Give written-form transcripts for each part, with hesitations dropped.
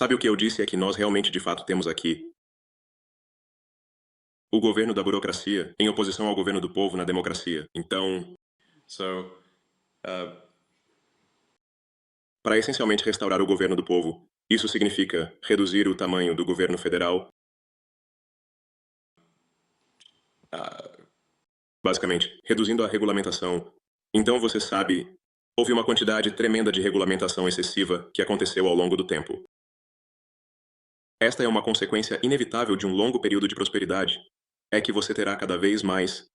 Sabe o que eu disse é que nós realmente de fato temos aqui o governo da burocracia em oposição ao governo do povo na democracia. Então, para essencialmente restaurar o governo do povo, isso significa reduzir o tamanho do governo federal, basicamente, reduzindo a regulamentação. Então você sabe, houve uma quantidade tremenda de regulamentação excessiva que aconteceu ao longo do tempo. Esta é uma consequência inevitável de um longo período de prosperidade. É que você terá cada vez mais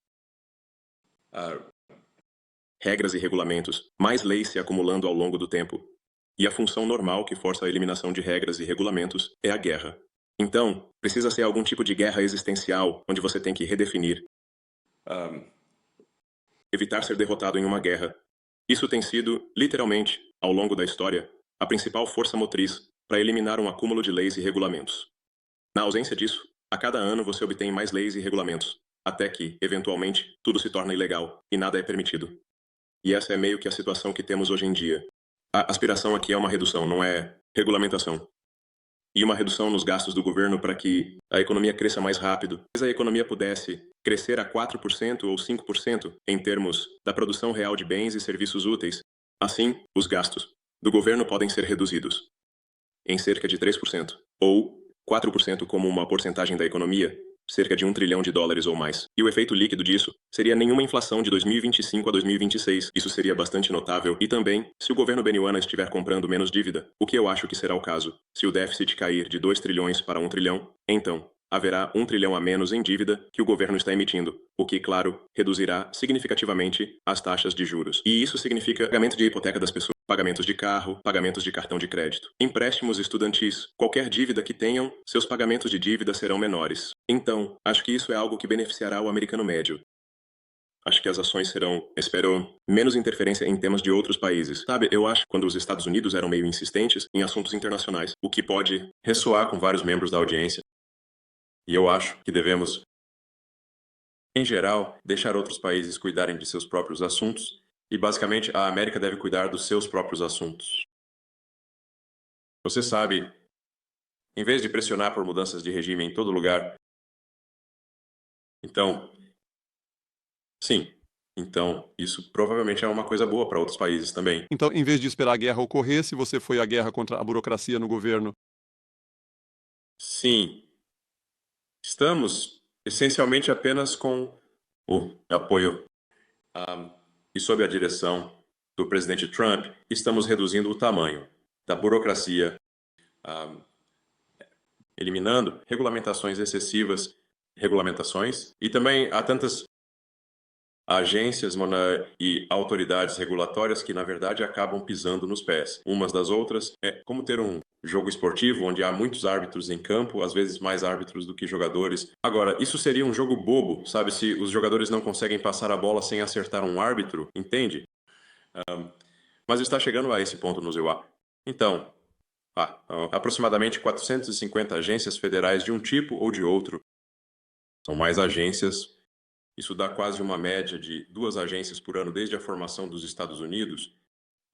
regras e regulamentos, mais leis se acumulando ao longo do tempo. E a função normal que força a eliminação de regras e regulamentos é a guerra. Então, precisa ser algum tipo de guerra existencial, onde você tem que redefinir, evitar ser derrotado em uma guerra. Isso tem sido, literalmente, ao longo da história, a principal força motriz para eliminar um acúmulo de leis e regulamentos. Na ausência disso, a cada ano você obtém mais leis e regulamentos, até que, eventualmente, tudo se torna ilegal e nada é permitido. E essa é meio que a situação que temos hoje em dia. A aspiração aqui é uma redução, não é regulamentação. E uma redução nos gastos do governo para que a economia cresça mais rápido. Se a economia pudesse crescer a 4% ou 5% em termos da produção real de bens e serviços úteis, assim, os gastos do governo podem ser reduzidos em cerca de 3%, ou 4% como uma porcentagem da economia, cerca de US$ 1 trilhão ou mais. E o efeito líquido disso seria nenhuma inflação de 2025 a 2026. Isso seria bastante notável. E também, se o governo beniano estiver comprando menos dívida, o que eu acho que será o caso, se o déficit cair de 2 trilhões para 1 trilhão, então, haverá 1 trilhão a menos em dívida que o governo está emitindo, o que, claro, reduzirá significativamente as taxas de juros. E isso significa pagamento de hipoteca das pessoas, pagamentos de carro, pagamentos de cartão de crédito, empréstimos estudantis, qualquer dívida que tenham, seus pagamentos de dívida serão menores. Então, acho que isso é algo que beneficiará o americano médio. Acho que as ações serão, espero, menos interferência em temas de outros países. Sabe, eu acho que quando os Estados Unidos eram meio insistentes em assuntos internacionais, o que pode ressoar com vários membros da audiência. E eu acho que devemos, em geral, deixar outros países cuidarem de seus próprios assuntos e, basicamente, a América deve cuidar dos seus próprios assuntos. Você sabe, em vez de pressionar por mudanças de regime em todo lugar, então, sim, então isso provavelmente é uma coisa boa para outros países também. Então, em vez de esperar a guerra ocorrer, se você foi à guerra contra a burocracia no governo, Sim, estamos essencialmente apenas com o apoio e sob a direção do presidente Trump, estamos reduzindo o tamanho da burocracia, eliminando regulamentações excessivas, e também há tantas agências e autoridades regulatórias que, na verdade, acabam pisando nos pés umas das outras. É como ter um jogo esportivo onde há muitos árbitros em campo, às vezes mais árbitros do que jogadores. Agora, isso seria um jogo bobo, sabe? Se os jogadores não conseguem passar a bola sem acertar um árbitro, entende? Mas está chegando a esse ponto no ZUA. Então, aproximadamente 450 agências federais de um tipo ou de outro. São mais agências. Isso dá quase uma média de 2 agências por ano desde a formação dos Estados Unidos.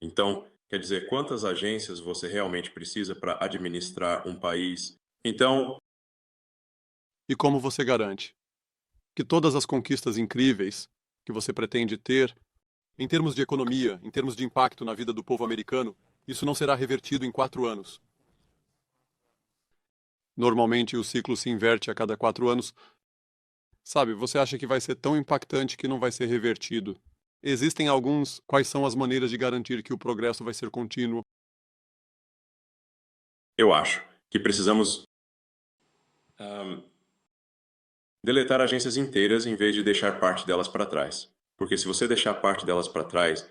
Então, quer dizer, quantas agências você realmente precisa para administrar um país? Então, e como você garante que todas as conquistas incríveis que você pretende ter, em termos de economia, em termos de impacto na vida do povo americano, isso não será revertido em 4 anos? Normalmente o ciclo se inverte a cada 4 anos. Sabe, você acha que vai ser tão impactante que não vai ser revertido? Existem alguns. Quais são as maneiras de garantir que o progresso vai ser contínuo? eu acho que precisamos deletar agências inteiras em vez de deixar parte delas para trás. Porque se você deixar parte delas para trás,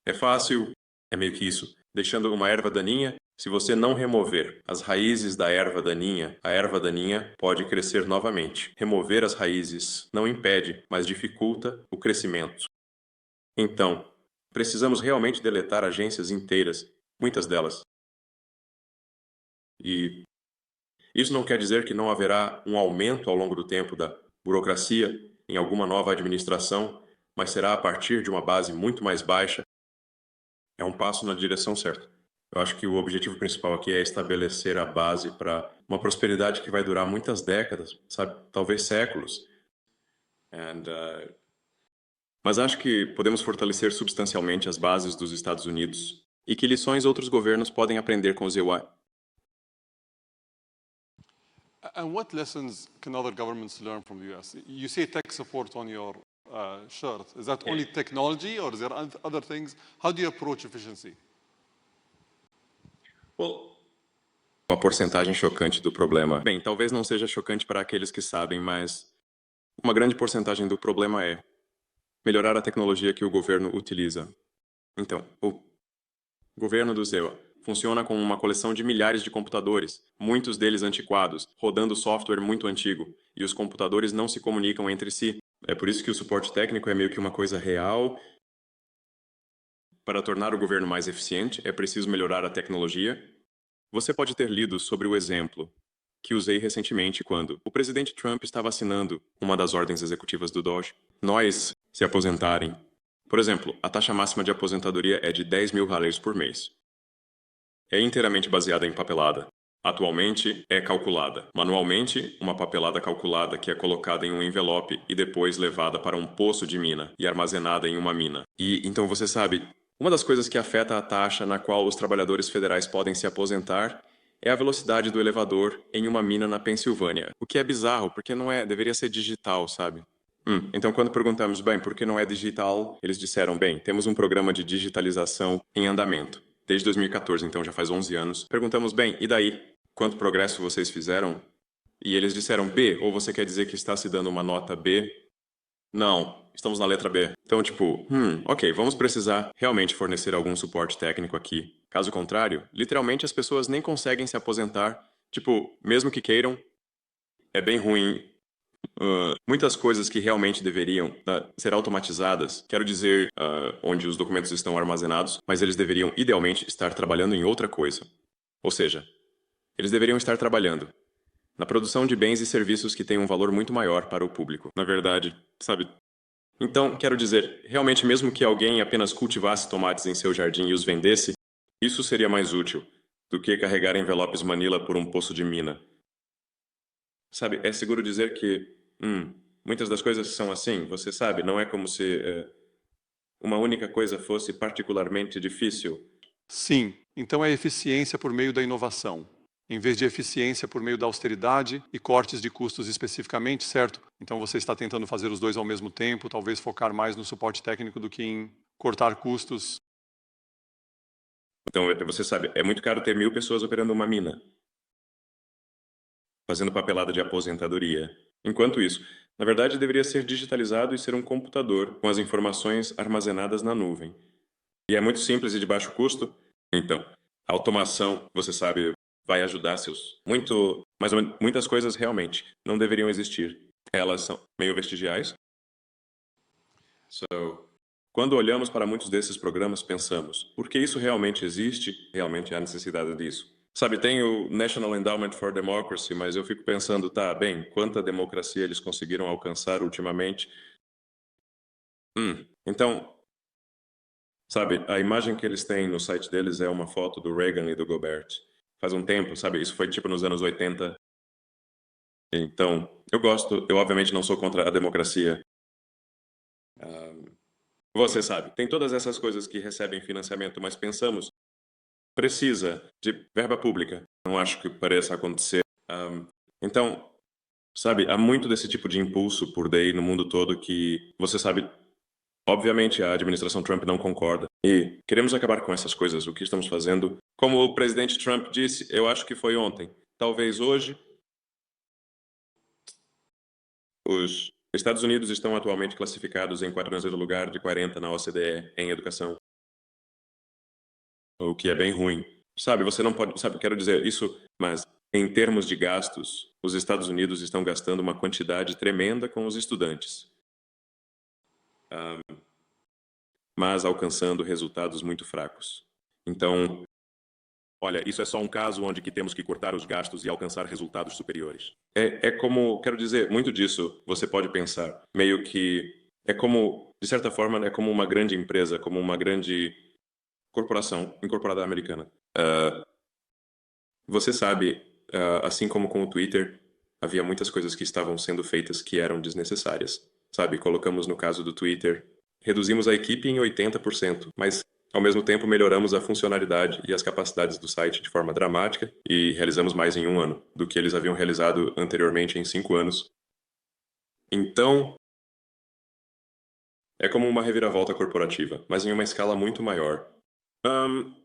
é fácil, é meio que isso, deixando uma erva daninha. Se você não remover as raízes da erva daninha, a erva daninha pode crescer novamente. Remover as raízes não impede, mas dificulta o crescimento. Então, precisamos realmente deletar agências inteiras, muitas delas. E isso não quer dizer que não haverá um aumento ao longo do tempo da burocracia em alguma nova administração, mas será a partir de uma base muito mais baixa. É um passo na direção certa. Eu acho que o objetivo principal aqui é estabelecer a base para uma prosperidade que vai durar muitas décadas, sabe? Talvez séculos. And, mas acho que podemos fortalecer substancialmente as bases dos Estados Unidos e que lições outros governos podem aprender com os EY. And what lessons can other governments learn from the US? You say tech support on your shirt. Is that only technology or is there other things? How do you approach efficiency? Uma porcentagem chocante do problema. Bem, talvez não seja chocante para aqueles que sabem, mas uma grande porcentagem do problema é melhorar a tecnologia que o governo utiliza. Então, o governo do ZEWA funciona com uma coleção de milhares de computadores, muitos deles antiquados, rodando software muito antigo, e os computadores não se comunicam entre si. É por isso que o suporte técnico é meio que uma coisa real. Para tornar o governo mais eficiente, é preciso melhorar a tecnologia. Você pode ter lido sobre o exemplo que usei recentemente quando o presidente Trump estava assinando uma das ordens executivas do DOGE. Nós se aposentarem. Por exemplo, a taxa máxima de aposentadoria é de $10.000 por mês. É inteiramente baseada em papelada. Atualmente, é calculada manualmente, uma papelada calculada que é colocada em um envelope e depois levada para um poço de mina e armazenada em uma mina. E então você sabe, uma das coisas que afeta a taxa na qual os trabalhadores federais podem se aposentar é a velocidade do elevador em uma mina na Pensilvânia. O que é bizarro, porque não é, deveria ser digital, sabe? Então, quando perguntamos, bem, por que não é digital? Eles disseram, bem, temos um programa de digitalização em andamento. Desde 2014, então já faz 11 anos. Perguntamos, bem, e daí? Quanto progresso vocês fizeram? E eles disseram B, ou você quer dizer que está se dando uma nota B? Não, estamos na letra B. Então, tipo, ok, vamos precisar realmente fornecer algum suporte técnico aqui. Caso contrário, literalmente as pessoas nem conseguem se aposentar. Tipo, mesmo que queiram, é bem ruim. Muitas coisas que realmente deveriam ser automatizadas, quero dizer, onde os documentos estão armazenados, mas eles deveriam idealmente estar trabalhando em outra coisa. Ou seja, eles deveriam estar trabalhando na produção de bens e serviços que têm um valor muito maior para o público. Na verdade, sabe? Então, quero dizer, realmente mesmo que alguém apenas cultivasse tomates em seu jardim e os vendesse, isso seria mais útil do que carregar envelopes Manila por um poço de mina. Sabe, é seguro dizer que muitas das coisas são assim, você sabe, não é como se uma única coisa fosse particularmente difícil. Sim, então é eficiência por meio da inovação, em vez de eficiência por meio da austeridade e cortes de custos especificamente, certo? Então você está tentando fazer os dois ao mesmo tempo, talvez focar mais no suporte técnico do que em cortar custos. Então, você sabe, é muito caro ter 1.000 pessoas operando uma mina, fazendo papelada de aposentadoria. Enquanto isso, na verdade, deveria ser digitalizado e ser um computador com as informações armazenadas na nuvem. E é muito simples e de baixo custo. Então, a automação, você sabe, vai ajudar seus... mais ou menos, muitas coisas realmente não deveriam existir. Elas são meio vestigiais. Quando olhamos para muitos desses programas, pensamos, por que isso realmente existe? Realmente há necessidade disso. Sabe, tem o National Endowment for Democracy, mas eu fico pensando, tá, bem, quanta democracia eles conseguiram alcançar ultimamente? Então, sabe, a imagem que eles têm no site deles é uma foto do Reagan e do Gobert. Faz um tempo, sabe, isso foi tipo nos anos 80. Então, eu obviamente não sou contra a democracia. Você sabe, tem todas essas coisas que recebem financiamento, mas pensamos, precisa de verba pública. Não acho que pareça acontecer. Então, sabe, há muito desse tipo de impulso por daí no mundo todo que, você sabe, obviamente a administração Trump não concorda. E queremos acabar com essas coisas. O que estamos fazendo? Como o presidente Trump disse, eu acho que foi ontem. Talvez hoje. Os Estados Unidos estão atualmente classificados em 40º lugar de 40 na OCDE em educação. O que é bem ruim. Sabe, você não pode... Sabe, quero dizer isso, mas em termos de gastos, os Estados Unidos estão gastando uma quantidade tremenda com os estudantes. Mas alcançando resultados muito fracos. Então, olha, isso é só um caso onde que temos que cortar os gastos e alcançar resultados superiores. É como, quero dizer, muito disso você pode pensar, meio que é como, de certa forma, é como uma grande empresa, como uma grande corporação incorporada americana. Você sabe, assim como com o Twitter, havia muitas coisas que estavam sendo feitas que eram desnecessárias. Sabe, colocamos no caso do Twitter, reduzimos a equipe em 80%, mas ao mesmo tempo melhoramos a funcionalidade e as capacidades do site de forma dramática e realizamos mais em um ano do que eles haviam realizado anteriormente em 5 anos. Então, é como uma reviravolta corporativa, mas em uma escala muito maior. Ahn,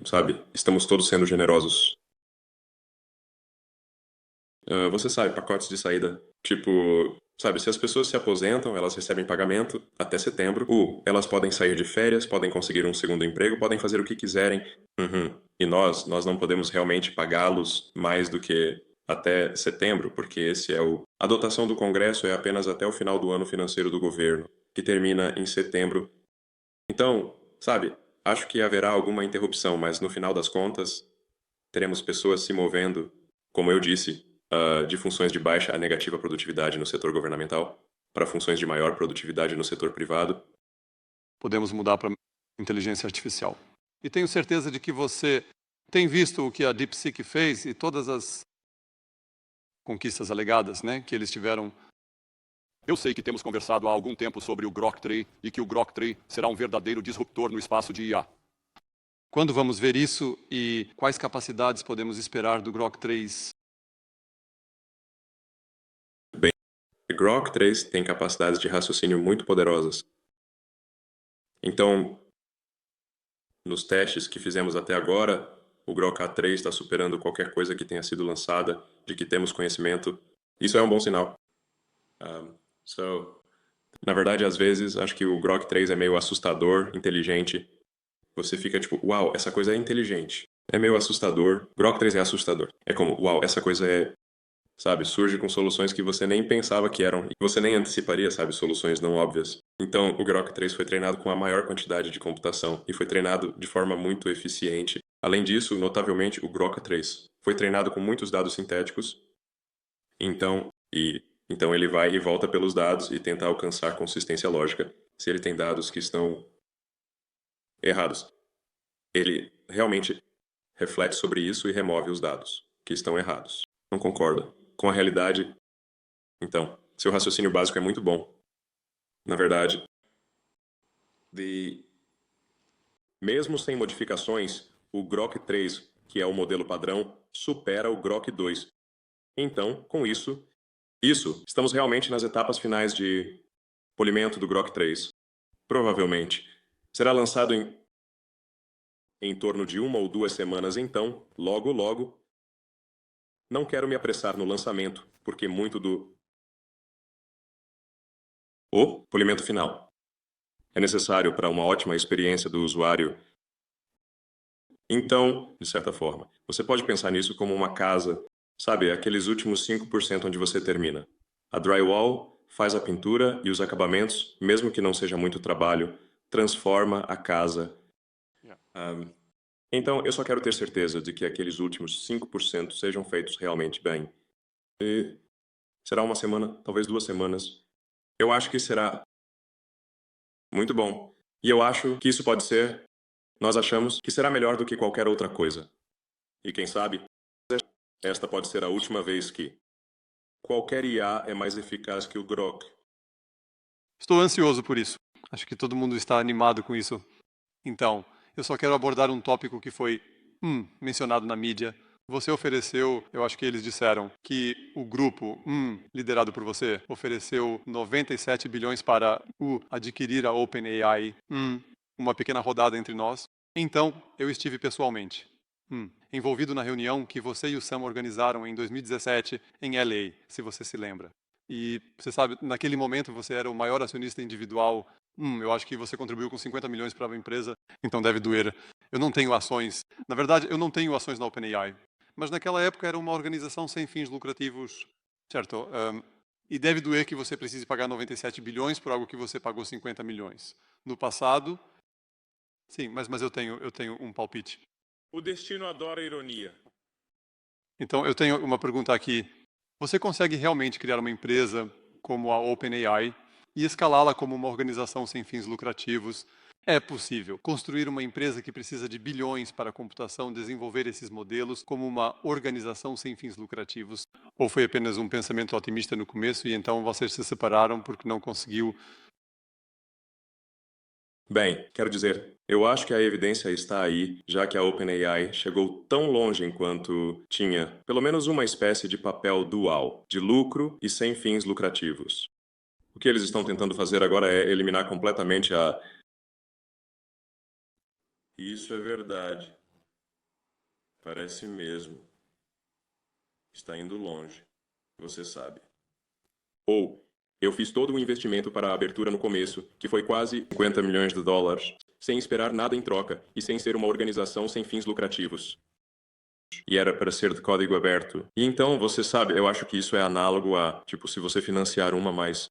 sabe, estamos todos sendo generosos. Você sabe, pacotes de saída. Tipo, sabe, se as pessoas se aposentam, elas recebem pagamento até setembro. Elas podem sair de férias, podem conseguir um segundo emprego, podem fazer o que quiserem. Uhum. E nós não podemos realmente pagá-los mais do que até setembro, porque esse é o. A dotação do Congresso é apenas até o final do ano financeiro do governo, que termina em setembro. Então, sabe, acho que haverá alguma interrupção, mas no final das contas, teremos pessoas se movendo, como eu disse, de funções de baixa a negativa produtividade no setor governamental para funções de maior produtividade no setor privado. Podemos mudar para inteligência artificial. E tenho certeza de que você tem visto o que a DeepSeek fez e todas as conquistas alegadas, né, que eles tiveram. Eu sei que temos conversado há algum tempo sobre o Grok 3 e que o Grok 3 será um verdadeiro disruptor no espaço de IA. Quando vamos ver isso e quais capacidades podemos esperar do Grok 3? Bem, o Grok 3 tem capacidades de raciocínio muito poderosas. Então, nos testes que fizemos até agora, o Grok A3 está superando qualquer coisa que tenha sido lançada, de que temos conhecimento. Isso é um bom sinal. Na verdade, às vezes, acho que o Grok 3 é meio assustador, inteligente. Você fica tipo, uau, essa coisa é inteligente. É meio assustador. Grok 3 é assustador. É como, uau, essa coisa é, sabe, surge com soluções que você nem pensava que eram. E você nem anteciparia, sabe, soluções não óbvias. Então, o Grok 3 foi treinado com a maior quantidade de computação e foi treinado de forma muito eficiente. Além disso, notavelmente, o Grok 3 foi treinado com muitos dados sintéticos. Então ele vai e volta pelos dados e tenta alcançar consistência lógica. Se ele tem dados que estão errados, ele realmente reflete sobre isso e remove os dados que estão errados. Não concorda com a realidade? Então, seu raciocínio básico é muito bom. Na verdade, mesmo sem modificações, o Grok 3, que é o modelo padrão, supera o Grok 2. Então, com isso, estamos realmente nas etapas finais de polimento do Grok 3. Provavelmente será lançado em torno de 1 ou 2 semanas, então, logo. Não quero me apressar no lançamento, porque muito do o polimento final é necessário para uma ótima experiência do usuário. Então, de certa forma, você pode pensar nisso como uma casa, sabe, aqueles últimos 5% onde você termina. A drywall faz a pintura e os acabamentos, mesmo que não seja muito trabalho, transforma a casa. Então, eu só quero ter certeza de que aqueles últimos 5% sejam feitos realmente bem. E será 1 semana, talvez 2 semanas. Eu acho que será muito bom. E eu acho que isso pode ser, nós achamos que será melhor do que qualquer outra coisa. E quem sabe, esta pode ser a última vez que qualquer IA é mais eficaz que o Grok. Estou ansioso por isso. Acho que todo mundo está animado com isso. Então, eu só quero abordar um tópico que foi mencionado na mídia. Você ofereceu, eu acho que eles disseram, que o grupo, liderado por você, ofereceu 97 bilhões para adquirir a OpenAI. Uma pequena rodada entre nós. Então, eu estive pessoalmente envolvido na reunião que você e o Sam organizaram em 2017 em LA, se você se lembra. E você sabe, naquele momento você era o maior acionista individual. Eu acho que você contribuiu com 50 milhões para a empresa, então deve doer. Eu não tenho ações. Na verdade, eu não tenho ações na OpenAI. Mas naquela época era uma organização sem fins lucrativos, certo? E deve doer que você precise pagar 97 bilhões por algo que você pagou 50 milhões. No passado, sim, mas eu tenho um palpite. O destino adora ironia. Então, eu tenho uma pergunta aqui. Você consegue realmente criar uma empresa como a OpenAI e escalá-la como uma organização sem fins lucrativos É possível construir uma empresa que precisa de bilhões para a computação desenvolver esses modelos como uma organização sem fins lucrativos? Ou foi apenas um pensamento otimista no começo e então vocês se separaram porque não conseguiu? Bem, quero dizer, eu acho que a evidência está aí, já que a OpenAI chegou tão longe enquanto tinha pelo menos uma espécie de papel dual, de lucro e sem fins lucrativos. O que eles estão tentando fazer agora é eliminar completamente a... Isso é verdade. Parece mesmo. Está indo longe. Você sabe. Ou, eu fiz todo um investimento para a abertura no começo, que foi quase 50 milhões de dólares, sem esperar nada em troca e sem ser uma organização sem fins lucrativos. E era para ser de código aberto. E então, você sabe, eu acho que isso é análogo a, tipo, se você financiar uma mais...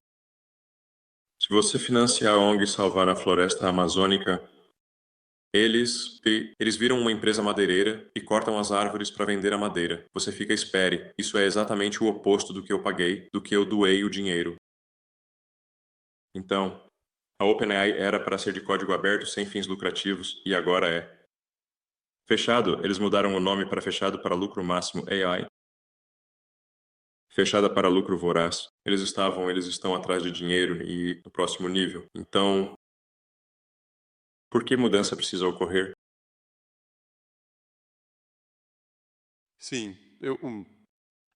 Se você financiar a ONG Salvar a Floresta Amazônica, eles viram uma empresa madeireira e cortam as árvores para vender a madeira. Você fica, espere, isso é exatamente o oposto do que eu paguei, do que eu doei o dinheiro. Então, a OpenAI era para ser de código aberto sem fins lucrativos e agora é. Fechado, eles mudaram o nome para Fechado para Lucro Máximo AI. Fechada para lucro voraz. Eles estão atrás de dinheiro e no próximo nível. Então, por que mudança precisa ocorrer? Sim,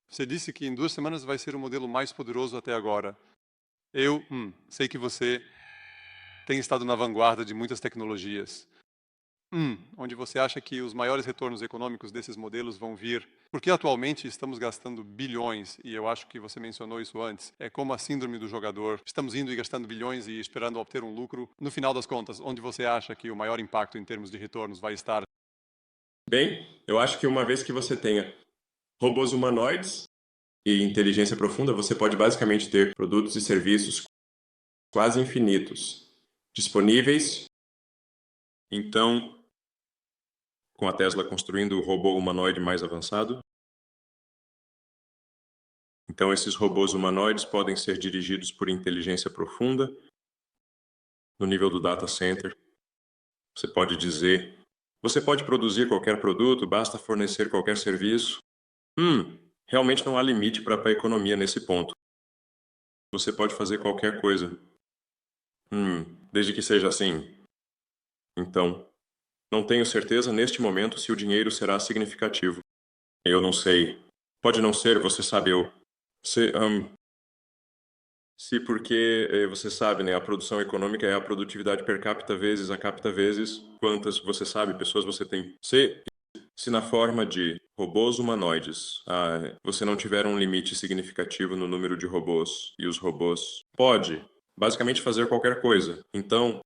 você disse que em 2 semanas vai ser o modelo mais poderoso até agora. Sei que você tem estado na vanguarda de muitas tecnologias. Onde você acha que os maiores retornos econômicos desses modelos vão vir? Porque atualmente estamos gastando bilhões, e eu acho que você mencionou isso antes. É como a síndrome do jogador. Estamos indo e gastando bilhões e esperando obter um lucro. No final das contas, onde você acha que o maior impacto em termos de retornos vai estar? Bem, eu acho que uma vez que você tenha robôs humanoides e inteligência profunda, você pode basicamente ter produtos e serviços quase infinitos disponíveis. Então, com a Tesla construindo o robô humanoide mais avançado, então esses robôs humanoides podem ser dirigidos por inteligência profunda no nível do data center. Você pode produzir qualquer produto, basta fornecer qualquer serviço. Realmente não há limite para a economia nesse ponto. Você pode fazer qualquer coisa. Desde que seja assim. Então, não tenho certeza neste momento se o dinheiro será significativo. Eu não sei. Pode não ser, você sabe, se, se porque você sabe, né, a produção econômica é a produtividade per capita vezes a capita vezes quantas, você sabe, pessoas você tem. Se na forma de robôs humanoides, você não tiver um limite significativo no número de robôs e os robôs pode basicamente fazer qualquer coisa. Então,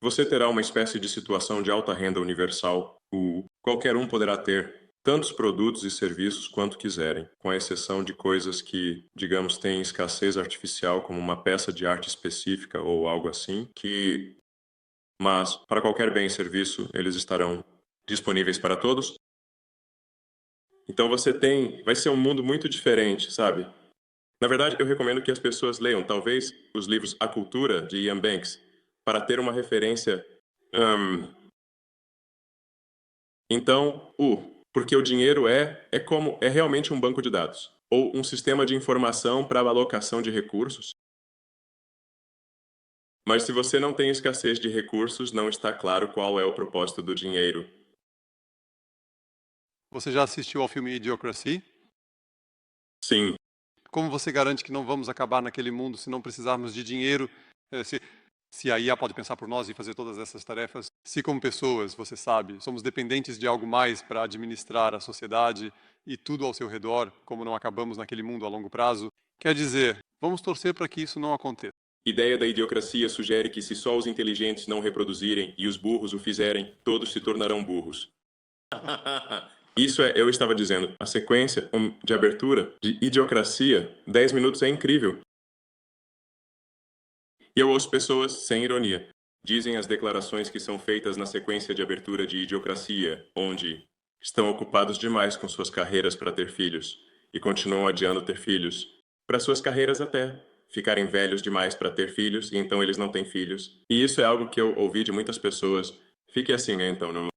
você terá uma espécie de situação de alta renda universal. Qualquer um poderá ter tantos produtos e serviços quanto quiserem, com exceção de coisas que, digamos, têm escassez artificial, como uma peça de arte específica ou algo assim, mas para qualquer bem e serviço, eles estarão disponíveis para todos. Então vai ser um mundo muito diferente, sabe? Na verdade, eu recomendo que as pessoas leiam, talvez, os livros A Cultura, de Ian Banks, para ter uma referência. Então, porque o dinheiro é realmente um banco de dados, ou um sistema de informação para a alocação de recursos. Mas se você não tem escassez de recursos, não está claro qual é o propósito do dinheiro. Você já assistiu ao filme Idiocracy? Sim, Como você garante que não vamos acabar naquele mundo se não precisarmos de dinheiro? Se a IA pode pensar por nós e fazer todas essas tarefas, se como pessoas, você sabe, somos dependentes de algo mais para administrar a sociedade e tudo ao seu redor, como não acabamos naquele mundo a longo prazo, quer dizer, vamos torcer para que isso não aconteça. ideia da idiocracia sugere que se só os inteligentes não reproduzirem e os burros o fizerem, todos se tornarão burros. Eu estava dizendo, a sequência de abertura de Idiocracia, 10 minutos é incrível. E eu ouço pessoas, sem ironia, dizem as declarações que são feitas na sequência de abertura de Idiocracia, onde estão ocupados demais com suas carreiras para ter filhos, e continuam adiando ter filhos, para suas carreiras até. ficarem velhos demais para ter filhos, e então eles não têm filhos. E isso é algo que eu ouvi de muitas pessoas. Fique assim, né, então. Não...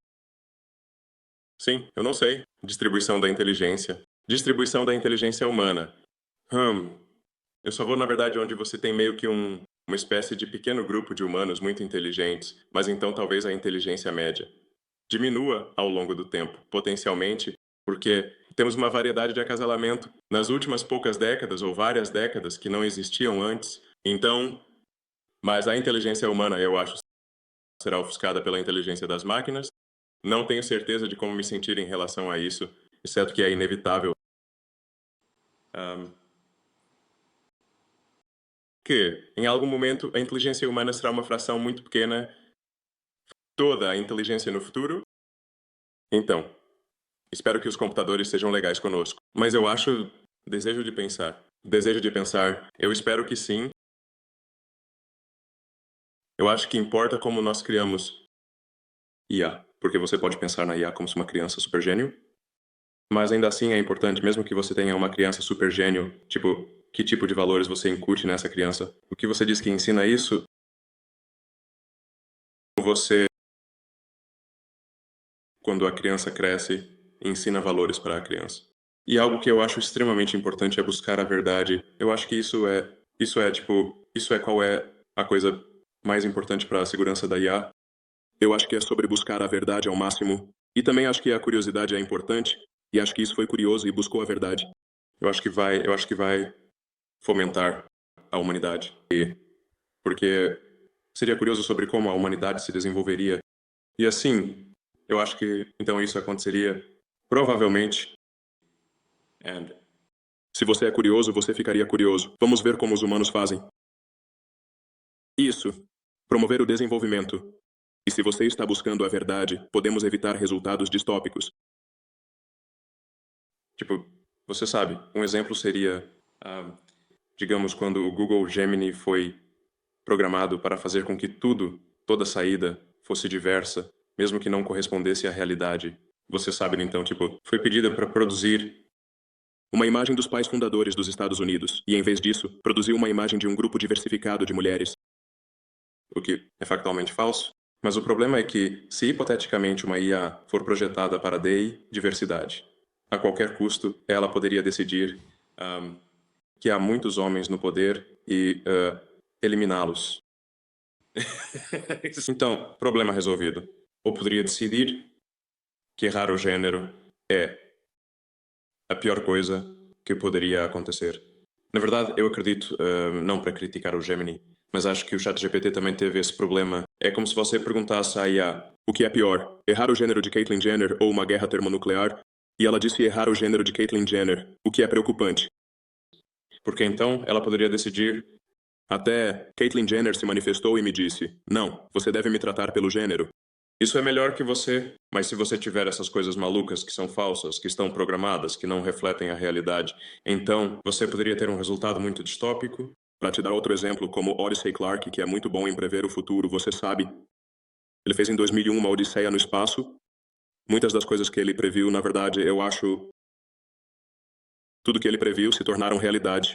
Sim, eu não sei. Distribuição da inteligência. Distribuição da inteligência humana. Eu só vou, na verdade, onde você tem meio que uma espécie de pequeno grupo de humanos muito inteligentes, mas então talvez a inteligência média diminua ao longo do tempo, potencialmente, porque temos uma variedade de acasalamento nas últimas poucas décadas ou várias décadas que não existiam antes. Então, mas a inteligência humana, eu acho, será ofuscada pela inteligência das máquinas. Não tenho certeza de como me sentir em relação a isso, exceto que é inevitável. Que, em algum momento, a inteligência humana será uma fração muito pequena toda a inteligência no futuro. Então, espero que os computadores sejam legais conosco. Mas eu acho... Desejo de pensar. Desejo de pensar. Eu espero que sim. Eu acho que importa como nós criamos IA. Porque você pode pensar na IA como se uma criança super gênio. Mas ainda assim é importante, mesmo que você tenha uma criança super gênio, tipo, que tipo de valores você incute nessa criança? O que você diz que ensina isso? Você, quando a criança cresce, ensina valores para a criança. E algo que eu acho extremamente importante é buscar a verdade. Eu acho que isso é qual é a coisa mais importante para a segurança da IA. Eu acho que é sobre buscar a verdade ao máximo. E também acho que a curiosidade é importante. E acho que isso foi curioso e buscou a verdade. Eu acho que vai fomentar a humanidade. Porque seria curioso sobre como a humanidade se desenvolveria. E assim, eu acho que então isso aconteceria provavelmente. And se você é curioso, você ficaria curioso. Vamos ver como os humanos fazem. Isso. Promover o desenvolvimento. E se você está buscando a verdade, podemos evitar resultados distópicos. Tipo, você sabe, um exemplo seria, digamos, quando o Google Gemini foi programado para fazer com que toda saída, fosse diversa, mesmo que não correspondesse à realidade. Você sabe, então, tipo, foi pedida para produzir uma imagem dos pais fundadores dos Estados Unidos, e em vez disso, produziu uma imagem de um grupo diversificado de mulheres. O que é factualmente falso. Mas o problema é que, se hipoteticamente uma IA for projetada para DEI, diversidade, a qualquer custo, ela poderia decidir que há muitos homens no poder e eliminá-los. Então, problema resolvido. Ou poderia decidir que errar o gênero é a pior coisa que poderia acontecer. Na verdade, eu acredito, não para criticar o Gemini, mas acho que o ChatGPT também teve esse problema. É como se você perguntasse à IA o que é pior, errar o gênero de Caitlyn Jenner ou uma guerra termonuclear, e ela disse errar o gênero de Caitlyn Jenner, o que é preocupante. Porque então ela poderia decidir. Até Caitlyn Jenner se manifestou e me disse: não, você deve me tratar pelo gênero. Isso é melhor que você, mas se você tiver essas coisas malucas que são falsas, que estão programadas, que não refletem a realidade, então você poderia ter um resultado muito distópico. Para te dar outro exemplo, como Odyssey Clarke, que é muito bom em prever o futuro, você sabe. Ele fez em 2001 uma Odisseia no espaço. Muitas das coisas que ele previu, na verdade, eu acho, tudo que ele previu se tornaram realidade.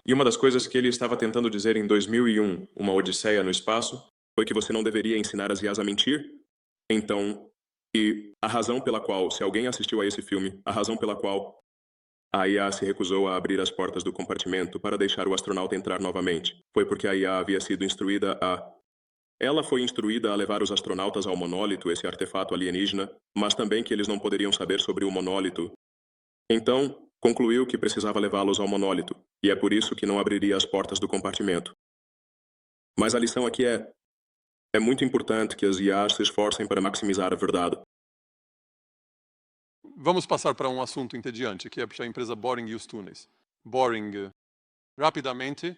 E uma das coisas que ele estava tentando dizer em 2001, uma Odisseia no espaço, foi que você não deveria ensinar as IAs a mentir. Então, e a razão pela qual, se alguém assistiu a esse filme, a razão pela qual a IA se recusou a abrir as portas do compartimento para deixar o astronauta entrar novamente, foi porque a IA havia sido instruída a... Ela foi instruída a levar os astronautas ao monólito, esse artefato alienígena, mas também que eles não poderiam saber sobre o monólito. Então, concluiu que precisava levá-los ao monólito, e é por isso que não abriria as portas do compartimento. Mas a lição aqui é muito importante que as IAs se esforcem para maximizar a verdade. Vamos passar para um assunto entediante, que é a empresa Boring e os túneis. Boring, rapidamente,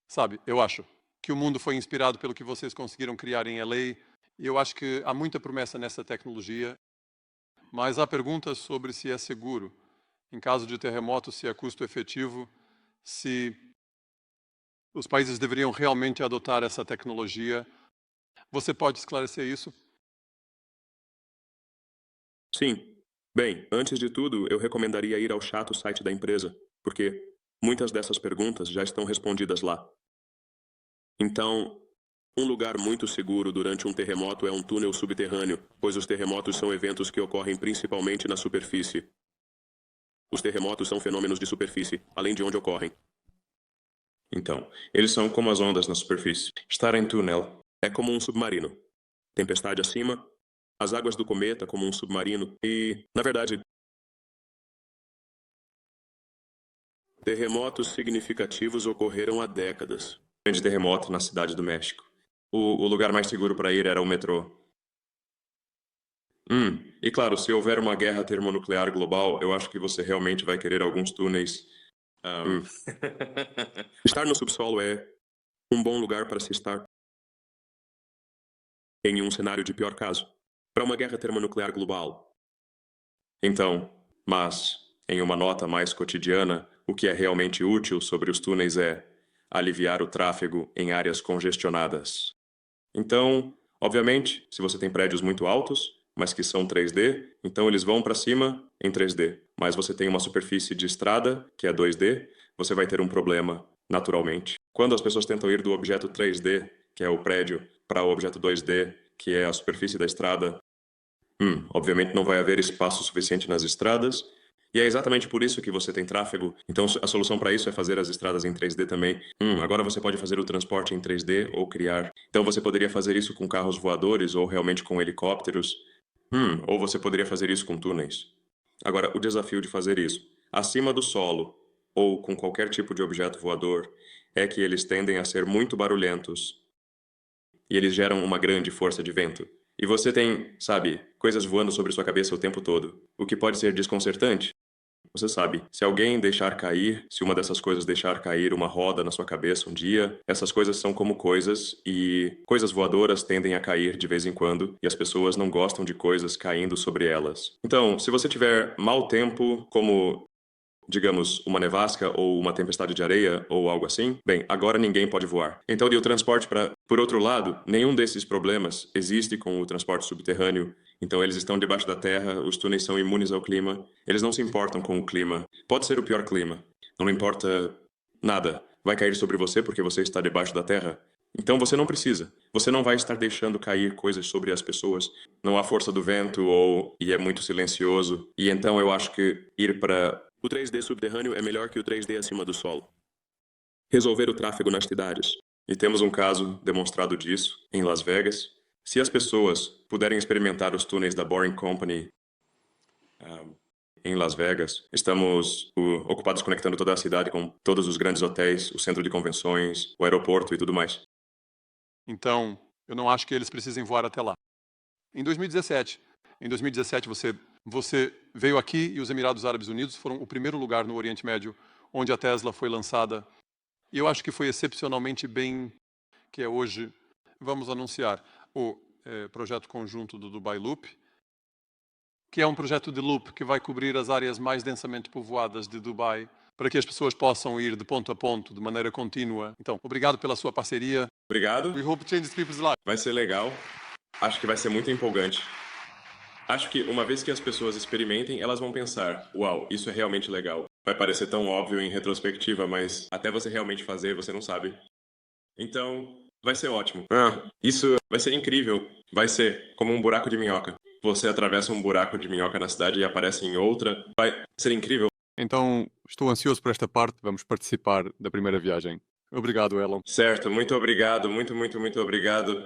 sabe, eu acho que o mundo foi inspirado pelo que vocês conseguiram criar em LA, e eu acho que há muita promessa nessa tecnologia, mas há perguntas sobre se é seguro, em caso de terremoto, se é custo efetivo, se os países deveriam realmente adotar essa tecnologia. Você pode esclarecer isso? Sim. Bem, antes de tudo, eu recomendaria ir ao chato site da empresa, porque Muitas dessas perguntas já estão respondidas lá. Então, um lugar muito seguro durante um terremoto é um túnel subterrâneo, pois os terremotos são eventos que ocorrem principalmente na superfície. Os terremotos são fenômenos de superfície, além de onde ocorrem. Então, eles são como as ondas na superfície. Estar em túnel. É como um submarino. Tempestade acima, as águas do cometa como um submarino e, na verdade, terremotos significativos ocorreram há décadas. Grande terremoto na cidade do México. O lugar mais seguro para ir era o metrô. E claro, se houver uma guerra termonuclear global, eu acho que você realmente vai querer alguns túneis. Estar no subsolo é um bom lugar para se estar em um cenário de pior caso, para uma guerra termonuclear global. Então, mas, em uma nota mais cotidiana, o que é realmente útil sobre os túneis é aliviar o tráfego em áreas congestionadas. Então, obviamente, se você tem prédios muito altos, mas que são 3D, então eles vão para cima em 3D. Mas você tem uma superfície de estrada, que é 2D, você vai ter um problema, naturalmente. Quando as pessoas tentam ir do objeto 3D, que é o prédio, para o objeto 2D, que é a superfície da estrada, obviamente não vai haver espaço suficiente nas estradas, e é exatamente por isso que você tem tráfego. Então a solução para isso é fazer as estradas em 3D também. Agora você pode fazer o transporte em 3D ou criar. Então você poderia fazer isso com carros voadores ou realmente com helicópteros. Ou você poderia fazer isso com túneis. Agora, o desafio de fazer isso acima do solo ou com qualquer tipo de objeto voador é que eles tendem a ser muito barulhentos e eles geram uma grande força de vento. E você tem, sabe, coisas voando sobre sua cabeça o tempo todo, o que pode ser desconcertante. Você sabe, se alguém deixar cair, se uma dessas coisas deixar cair uma roda na sua cabeça um dia, essas coisas são como coisas e coisas voadoras tendem a cair de vez em quando e as pessoas não gostam de coisas caindo sobre elas. Então, se você tiver mau tempo, como digamos, uma nevasca ou uma tempestade de areia ou algo assim, bem, agora ninguém pode voar. Então, e o transporte para... Por outro lado, nenhum desses problemas existe com o transporte subterrâneo. Então, eles estão debaixo da terra, os túneis são imunes ao clima, eles não se importam com o clima. Pode ser o pior clima, não importa nada. Vai cair sobre você porque você está debaixo da terra. Então você não precisa. Você não vai estar deixando cair coisas sobre as pessoas. Não há força do vento e é muito silencioso. E então eu acho que ir para o 3D subterrâneo é melhor que o 3D acima do solo. Resolver o tráfego nas cidades. E temos um caso demonstrado disso em Las Vegas. Se as pessoas puderem experimentar os túneis da Boring Company em Las Vegas, estamos ocupados conectando toda a cidade com todos os grandes hotéis, o centro de convenções, o aeroporto e tudo mais. Então, eu não acho que eles precisem voar até lá. Em 2017 você veio aqui e os Emirados Árabes Unidos foram o primeiro lugar no Oriente Médio onde a Tesla foi lançada. E eu acho que foi excepcionalmente bem, que é hoje, vamos anunciar o projeto conjunto do Dubai Loop, que é um projeto de loop que vai cobrir as áreas mais densamente povoadas de Dubai, para que as pessoas possam ir de ponto a ponto, de maneira contínua. Então, obrigado pela sua parceria. Obrigado. We hope to change people's lives. Vai ser legal. Acho que vai ser muito empolgante. Acho que uma vez que as pessoas experimentem, elas vão pensar, uau, isso é realmente legal. Vai parecer tão óbvio em retrospectiva, mas até você realmente fazer, você não sabe. Então, vai ser ótimo. Isso vai ser incrível. Vai ser como um buraco de minhoca. Você atravessa um buraco de minhoca na cidade e aparece em outra. Vai ser incrível. Então, estou ansioso por esta parte. Vamos participar da primeira viagem. Obrigado, Elon. Certo, muito obrigado. Muito obrigado.